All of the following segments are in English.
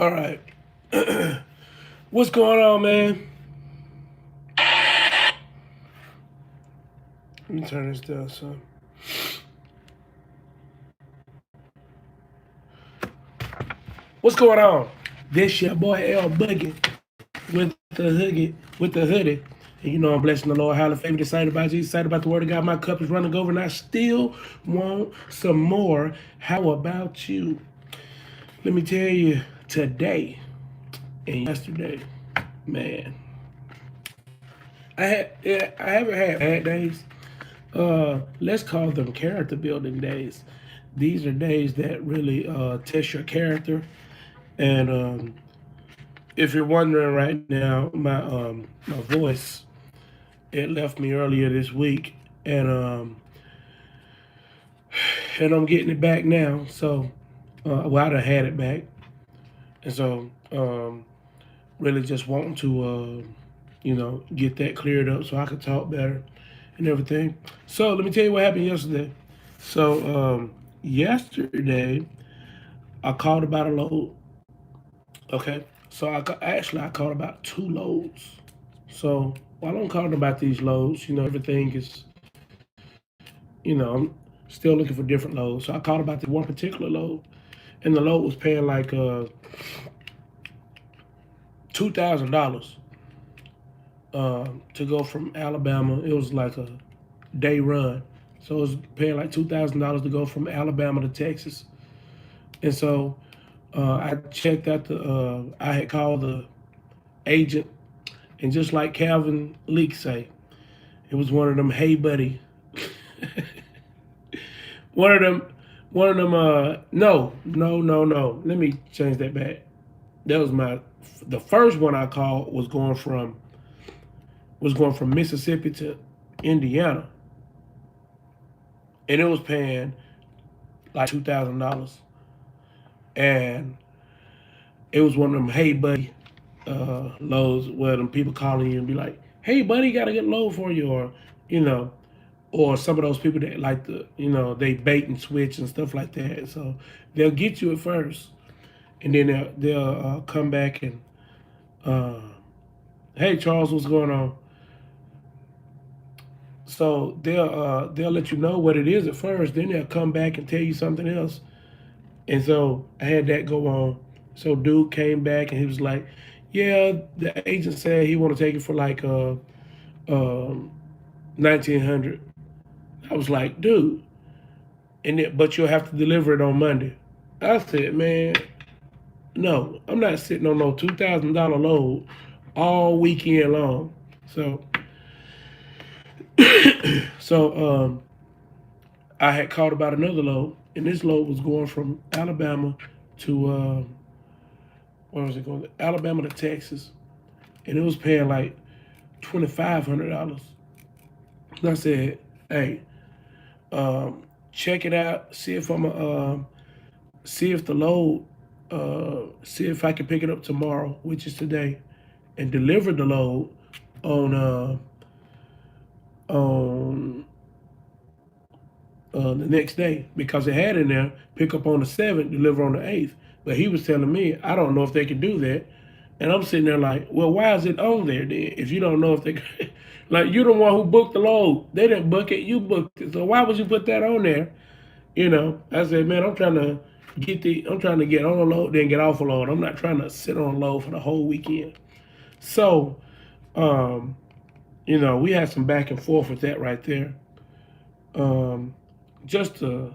All right. What's going on, man? Let me turn this down, son. What's going on? This your boy L Boogie with the hoodie. And you know I'm blessing the Lord, highly favored, excited about Jesus, excited about the word of God. My cup is running over and I still want some more. How about you? Let me tell you, today and yesterday, man, I haven't had bad days. Let's call them character building days. These are days that really test your character. And if you're wondering right now, my voice, it left me earlier this week, and I'm getting it back now. So, well, I done had it back, and so really just wanting to get that cleared up so I could talk better and everything. So let me tell you what happened yesterday. So yesterday I called about a load. Okay, so I called about two loads. So while I'm calling about these loads, everything is, I'm still looking for different loads. So I called about the one particular load, and the load was paying like $2,000 to go from Alabama. It was like a day run, so it was paying like $2,000 to go from Alabama to Texas. And so I checked out I had called the agent, and just like Calvin Leak say, it was one of them, hey buddy. one of them, no, no, no, no. Let me change that back. That was the first one I called was going from Mississippi to Indiana, and it was paying like $2,000, and it was one of them, hey buddy, loads where them people calling you and be like, hey buddy, got a good load for you, or you know, or some of those people that like they bait and switch and stuff like that. So they'll get you at first, and then they'll come back and, uh, hey Charles, what's going on? So they'll let you know what it is at first, then they'll come back and tell you something else. And so I had that go on. So dude came back and he was like, yeah, the agent said he want to take it for like 1900. I was like, dude, but you'll have to deliver it on Monday. I said, man, no, I'm not sitting on no $2,000 load all weekend long. So, so I had called about another load, and this load was going from Alabama to where was it going? Alabama to Texas, and it was paying like $2,500. And I said, hey, check it out, see if the load, see if I can pick it up tomorrow, which is today, and deliver the load on on the next day, because it had in there pick up on the 7th, deliver on the 8th. But he was telling me I don't know if they can do that, and I'm sitting there like, well, why is it on there then if you don't know if they like, you're the one who booked the load. They didn't book it, you booked it. So why would you put that on there? I said, man, I'm trying to get on a load, then get off a load. I'm not trying to sit on a load for the whole weekend. So, um, we had some back and forth with that right there. Um, just to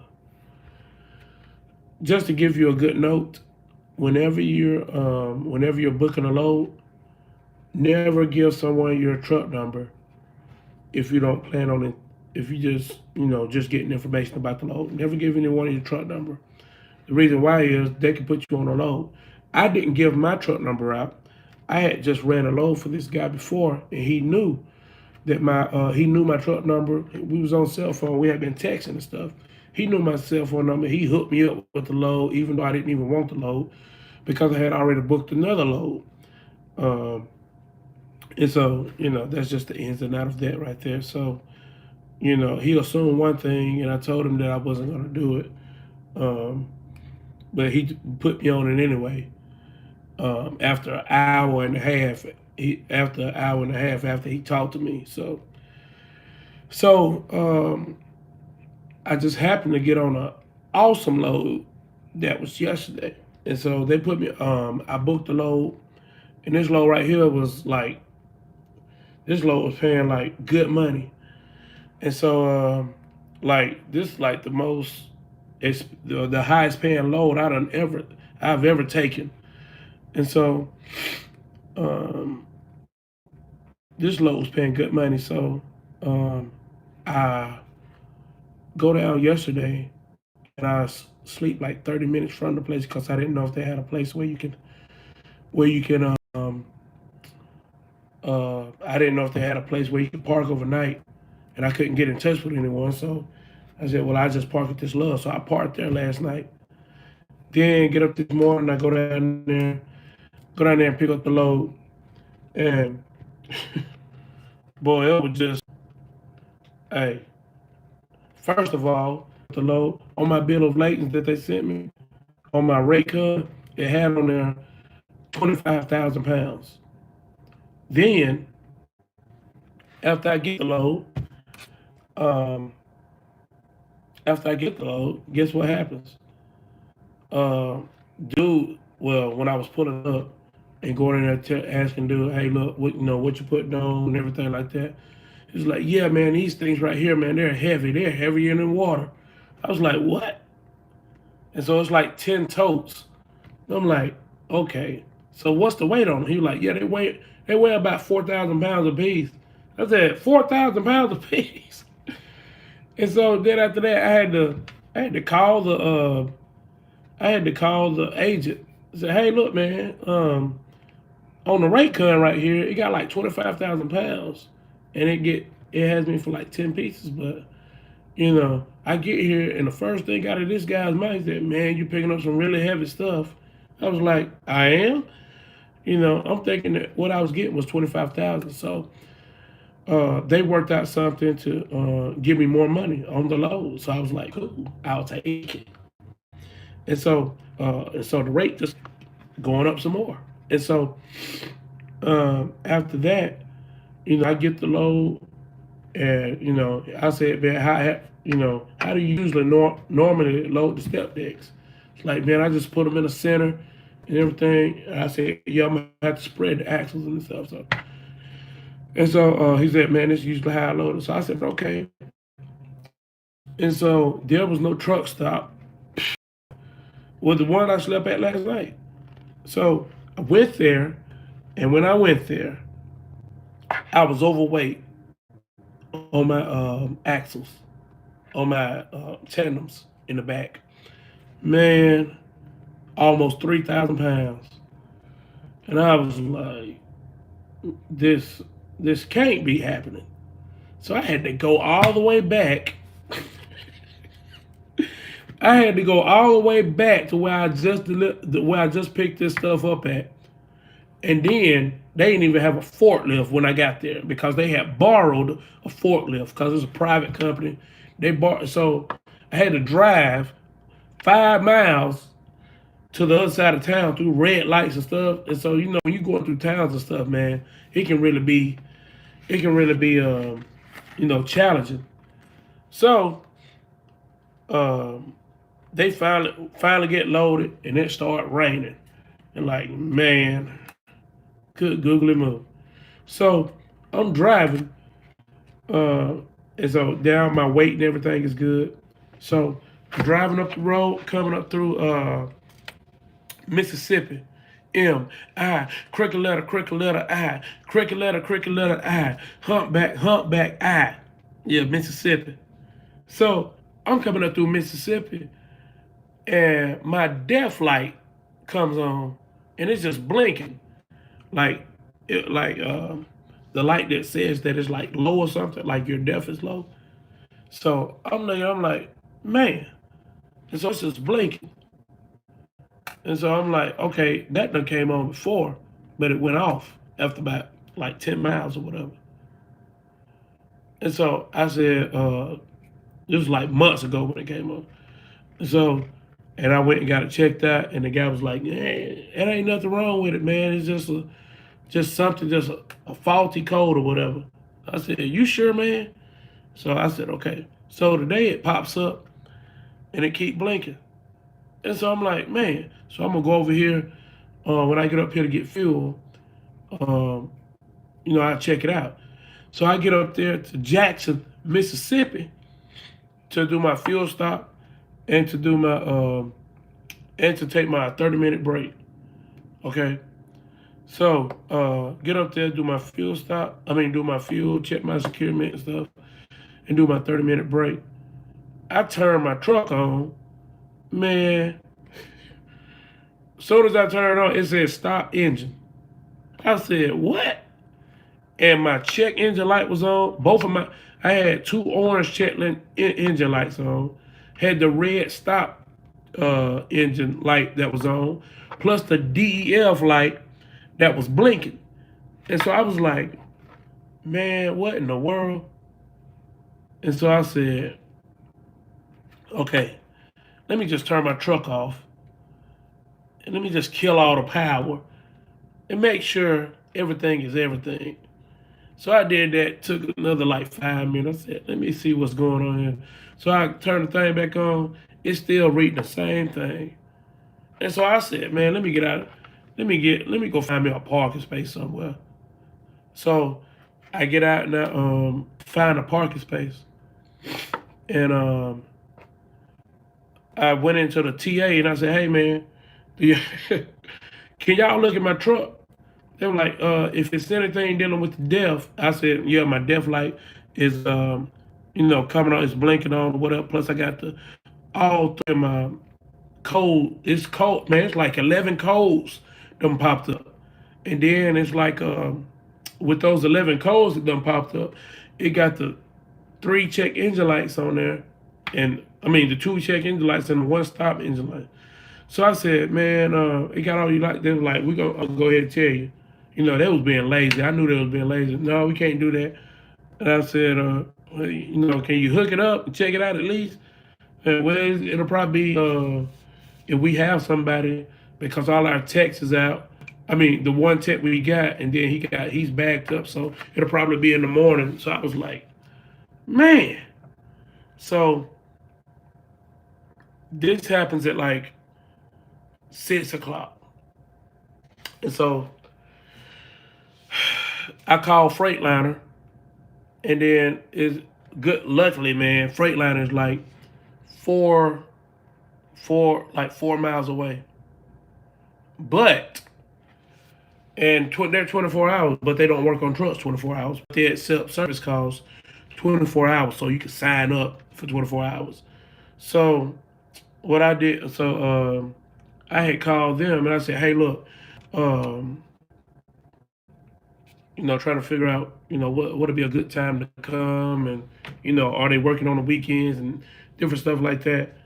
just to give you a good note, whenever you're booking a load, never give someone your truck number if you don't plan on it. If you just getting information about the load, never give anyone your truck number. The reason why is they can put you on a load. I didn't give my truck number out. I had just ran a load for this guy before, and he knew my truck number. We was on cell phone. We had been texting and stuff. He knew my cell phone number. He hooked me up with the load, even though I didn't even want the load, because I had already booked another load. Um, and so, that's just the ins and out of that right there. So, he assumed one thing, and I told him that I wasn't going to do it. Um, but he put me on it anyway. After an hour and a half, after he talked to me. So I just happened to get on a awesome load that was yesterday, and so they put me. I booked the load, and this load right here was like this load was paying like good money, and so like this like the most, it's the highest paying load I've ever taken, and so um, this load was paying good money. So um, I go down yesterday and I sleep like 30 minutes from the place because I didn't know if they had a place where you can I didn't know if they had a place where you could park overnight, and I couldn't get in touch with anyone. So I said, well, I just park at this love. So I parked there last night. Then get up this morning, I go down there and pick up the load, and boy, it was just, hey, first of all, the load on my bill of lading that they sent me on my rate card, it had on there 25,000 pounds. Then after I get the load, um, guess what happens? Uh, well, when I was pulling up and going in there asking dude, hey, look, what you putting on and everything like that. He's like, yeah, man, these things right here, man, they're heavy. They're heavier than water. I was like, what? And so it's like 10 totes. I'm like, okay. So what's the weight on them? He was like, yeah, they weigh about 4,000 pounds apiece. I said, 4,000 pounds apiece. And so then after that, I had to call the agent. I said, hey, look, man, on the rate card right here, it got like 25,000 pounds, and it has me for like 10 pieces. But I get here, and the first thing out of this guy's mouth is that, man, you picking up some really heavy stuff. I was like, I am. I'm thinking that what I was getting was 25,000. So they worked out something to give me more money on the load. So I was like, cool, I'll take it. And so the rate just going up some more. And so after that, I get the load, and I said, man, how do you usually normally load the step decks? It's like, man, I just put them in the center and everything. And I said, yeah, I'm gonna have to spread the axles and stuff. So he said, man, this is usually how I load it. So I said, okay. And so there was no truck stop with the one I slept at last night. So I went there, and when I went there, I was overweight on my axles, on my tandems in the back. Man, almost 3,000 pounds. And I was like, this this can't be happening. So I had to go all the way back. I had to go all the way back to where I just picked this stuff up at. And then they didn't even have a forklift when I got there because they had borrowed a forklift because it's a private company. So I had to drive 5 miles to the other side of town through red lights and stuff. And so when you going through towns and stuff, man, it can really be challenging. So they finally get loaded, and it started raining, and like, man, good googly moo. So I'm driving, and so down my weight and everything is good. So driving up the road, coming up through Mississippi. Cricket letter I, cricket letter I, humpback I. Yeah, Mississippi. So I'm coming up through Mississippi, and my death light comes on, and it's just blinking, like the light that says that it's like low or something, like your death is low. So I'm like, man, and so it's just blinking. And so I'm like, okay, that done came on before, but it went off after about like 10 miles or whatever. And so I said, this was like months ago when it came on. So And I went and got it checked out, and the guy was like, "Hey, it ain't nothing wrong with it, man. It's just something, just a faulty code or whatever." I said, "You sure, man?" So I said, "Okay." So today it pops up and it keep blinking, and so I'm like, "Man," so I'm gonna go over here when I get up here to get fuel. Um, I check it out. So I get up there to Jackson, Mississippi, to do my fuel stop and to do my and to take my 30-minute break. Okay. So get up there, do my fuel stop. I mean, do my fuel, check my security and stuff, and do my 30-minute break. I turn my truck on, man. As soon as I turn it on, it said stop engine. I said, what? And my check engine light was on. I had two orange engine lights on. Had the red stop engine light that was on, plus the DEF light that was blinking. And so I was like, man, what in the world? And so I said, okay, let me just turn my truck off and let me just kill all the power and make sure everything is everything. So I did that, took another like 5 minutes. I said, let me see what's going on here. So I turned the thing back on. It's still reading the same thing. And so I said, man, let me get out. Let me go find me a parking space somewhere. So I get out and I find a parking space. And I went into the TA and I said, hey man, can y'all look at my truck? They were like, if it's anything dealing with the DEF, I said, yeah, my DEF light is, coming on, it's blinking on or whatever. Plus, I got all three of my code. It's code, man. It's like 11 codes done popped up. And then it's like, with those 11 codes that done popped up, it got the 3 check engine lights on there. And, I mean, the 2 check engine lights and the 1 stop engine light. So I said, man, it got all you like. They were like, I'll go ahead and tell you. They was being lazy. I knew they was being lazy. No, we can't do that. And I said, can you hook it up and check it out at least? And well, it'll probably be if we have somebody, because all our techs is out. I mean, the one tech we got, and then he's backed up, so it'll probably be in the morning. So I was like, man. So this happens at like 6:00. And so I called Freightliner, and then it's good. Luckily, man, Freightliner is like 4 miles away. But they're 24 hours, but they don't work on trucks 24 hours. They accept service calls 24 hours, so you can sign up for 24 hours. So what I did, I had called them and I said, hey, look, trying to figure out, what would be a good time to come, and are they working on the weekends and different stuff like that.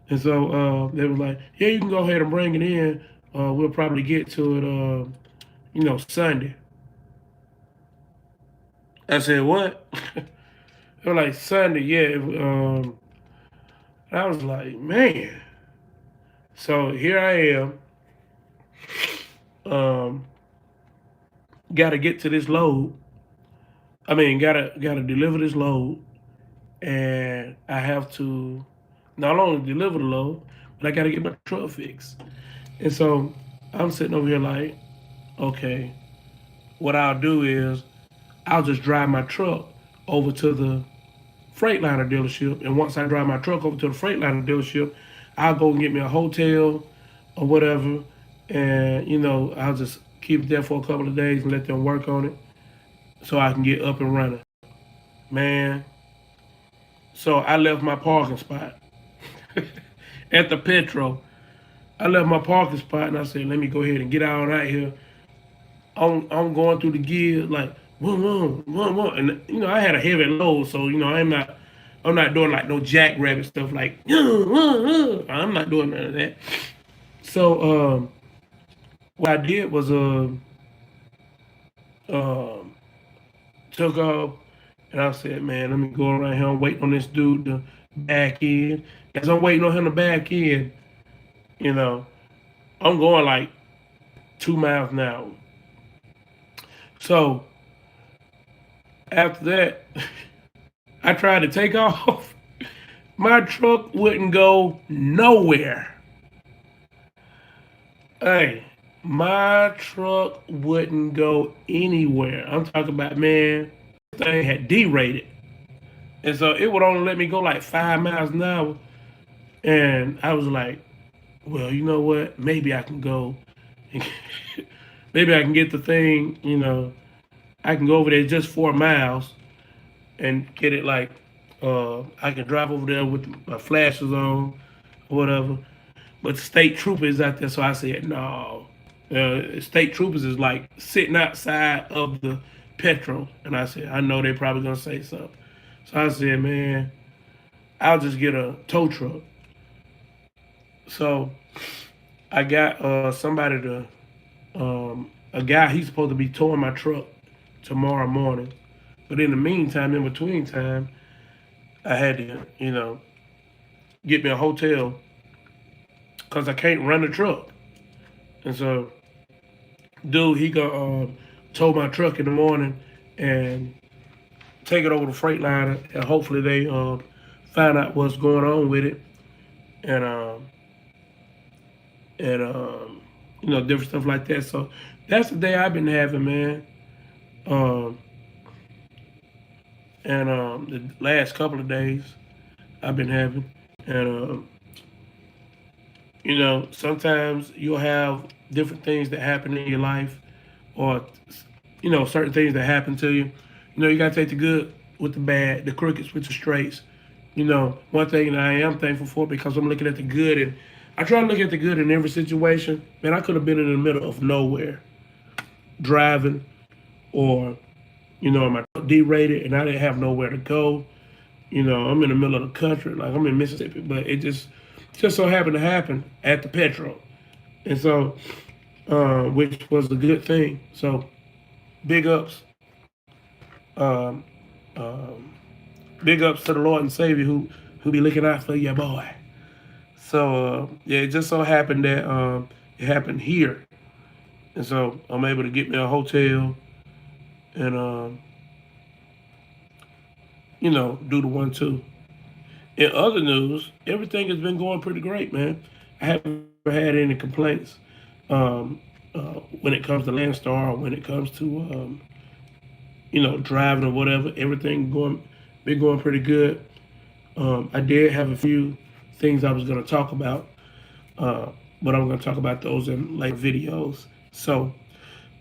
And so they were like, yeah, you can go ahead and bring it in. We'll probably get to it, Sunday. I said, what? They were like, Sunday, yeah. I was like, man. So here I am. Got to get to this load. I mean, gotta deliver this load, and I have to not only deliver the load, but I gotta get my truck fixed. And so I'm sitting over here like, okay, what I'll do is I'll just drive my truck over to the Freightliner dealership, and once I drive my truck over to the Freightliner dealership, I'll go and get me a hotel or whatever, and I'll just keep it there for a couple of days and let them work on it so I can get up and running. Man, so I left my parking spot at the Petro. I left my parking spot and I said, let me go ahead and get out here. I'm going through the gears like, whoom, whoom, whoom. And, I had a heavy load, so, I'm not doing like no jackrabbit stuff like, I'm not doing none of that. So what I did was took off, and I said, man, let me go around here. I'm waiting on this dude to back in. As I'm waiting on him to back in, You know, I'm going like 2 miles an hour. So after that, I tried to take off. My truck wouldn't go nowhere. Hey, my truck wouldn't go anywhere. I'm talking about, man, this thing had derated. And so it would only let me go like 5 miles an hour. And I was like, well, you know what? Maybe I can go. Maybe I can get the thing, I can go over there just 4 miles and get it like, I can drive over there with my flashes on or whatever. But the state troopers out there, so I said, no. State troopers is like sitting outside of the petrol. And I said, I know they're probably going to say something. So I said, man, I'll just get a tow truck. So I got somebody to, a guy, he's supposed to be towing my truck tomorrow morning. But in the meantime, in between time, I had to, get me a hotel because I can't run the truck. And so, dude, he gonna tow my truck in the morning and take it over to Freightliner, and hopefully they find out what's going on with it, and and different stuff like that. So that's the day I've been having, man. Um, and the last couple of days I've been having, and sometimes you'll have different things that happen in your life, or certain things that happen to you. You gotta take the good with the bad, the crookeds with the straights. One thing that I am thankful for, because I'm looking at the good, and I try to look at the good in every situation. Man, I could have been in the middle of nowhere, driving, or my derated, and I didn't have nowhere to go. I'm in the middle of the country, like I'm in Mississippi, but it just so happened to happen at the petrol, and so which was a good thing. So big ups, um, um, big ups to the Lord and Savior who be looking out for your boy. So yeah, it just so happened that it happened here, and so I'm able to get me a hotel and do the 1-2. In other news, everything has been going pretty great, man. I haven't had any complaints when it comes to Landstar, or when it comes to driving or whatever. Everything been going pretty good. I did have a few things I was going to talk about, but I'm going to talk about those in later videos. So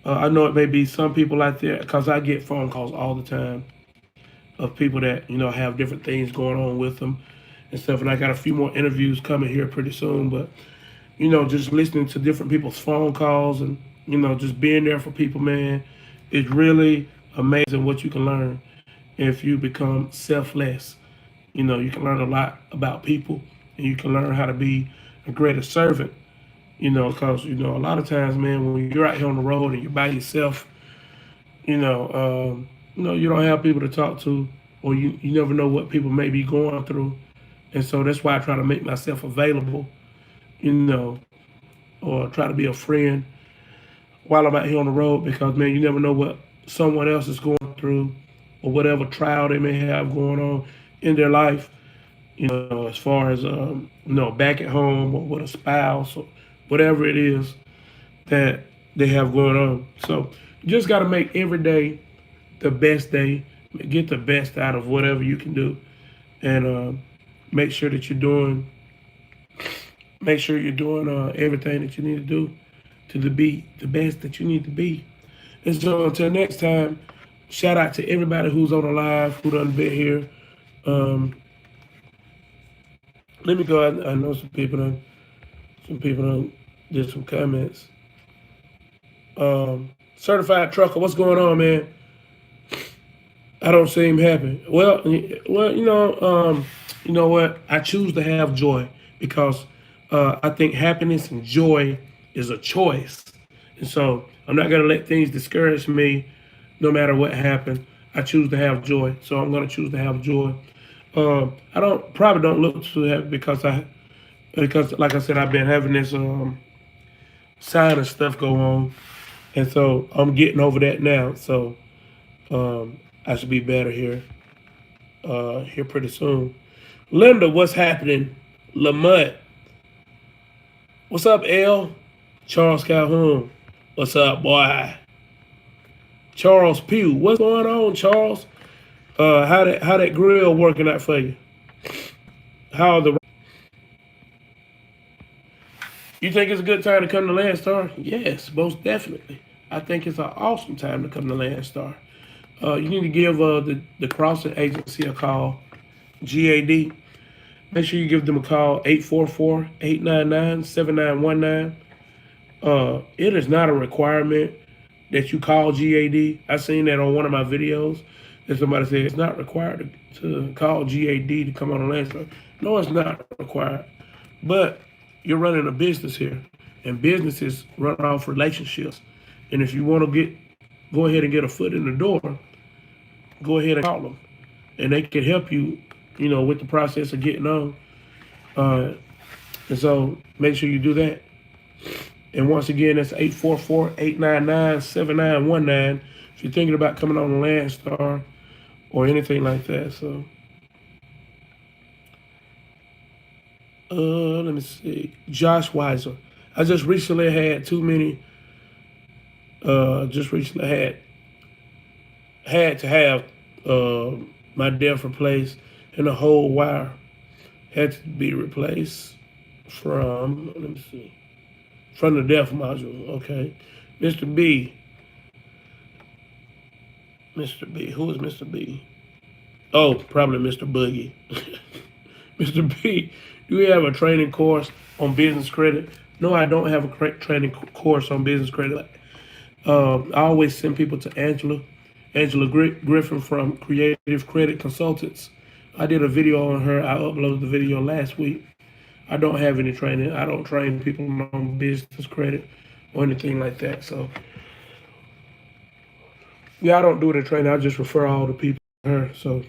I know it may be some people out there, because I get phone calls all the time of people that have different things going on with them and stuff. And I got a few more interviews coming here pretty soon. But just listening to different people's phone calls, and just being there for people, man, it's really amazing what you can learn if you become selfless. You can learn a lot about people, and you can learn how to be a greater servant. Because a lot of times, man, when you're out here on the road and you're by yourself, you don't have people to talk to, or you never know what people may be going through. And so that's why I try to make myself available, you know, or try to be a friend while I'm out here on the road, because, man, you never know what someone else is going through, or whatever trial they may have going on in their life, as far as, back at home, or with a spouse, or whatever it is that they have going on. So you just got to make every day the best day, get the best out of whatever you can do, and make sure that you're doing everything that you need to do to be the best that you need to be. And so until next time, shout out to everybody who's on the live, who done been here. Let me go. I know some people done did some comments. Certified trucker, what's going on, man? I don't seem happy. Well, you know what? I choose to have joy, because I think happiness and joy is a choice, and so I'm not gonna let things discourage me, no matter what happened. I choose to have joy, so I'm gonna choose to have joy. I probably don't look too happy, because because, like I said, I've been having this sinus stuff go on, and so I'm getting over that now. So I should be better here pretty soon. Linda, what's happening? Lamont, what's up, L? Charles Calhoun, what's up, boy? Charles Pugh, what's going on, Charles? How that grill working out for you? How the You think it's a good time to come to Landstar? Yes, most definitely. I think it's an awesome time to come to Landstar. You need to give the crossing agency a call, GAD. Make sure you give them a call, 844-899-7919. It is not a requirement that you call GAD. I seen that on one of my videos that somebody said it's not required to call GAD to come on the Landstar. No, it's not required. But you're running a business here, and businesses run off relationships. And if you want to go ahead and get a foot in the door, go ahead and call them, and they can help you, with the process of getting on. And so make sure you do that. And once again, that's 844-899-7919 if you're thinking about coming on the Landstar or anything like that. So, let me see. Josh Weiser. I just recently had too many. Just recently had to have my death replaced, and the whole wire had to be replaced from. Let me see. From the death module. Okay, Mr. B. Mr. B. Who is Mr. B? Oh, probably Mr. Boogie. Mr. B, do you have a training course on business credit? No, I don't have a training course on business credit. I always send people to Angela Griffin from Creative Credit Consultants. I did a video on her. I uploaded the video last week. I don't have any training. I don't train people on business credit or anything like that. So, yeah, I don't do the training. I just refer all the people to her. So,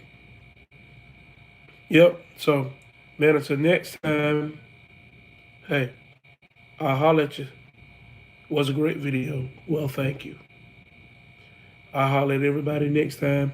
yep. So, man, until next time, hey, I'll holler at you. Was a great video. Well, thank you. I'll holler at everybody next time.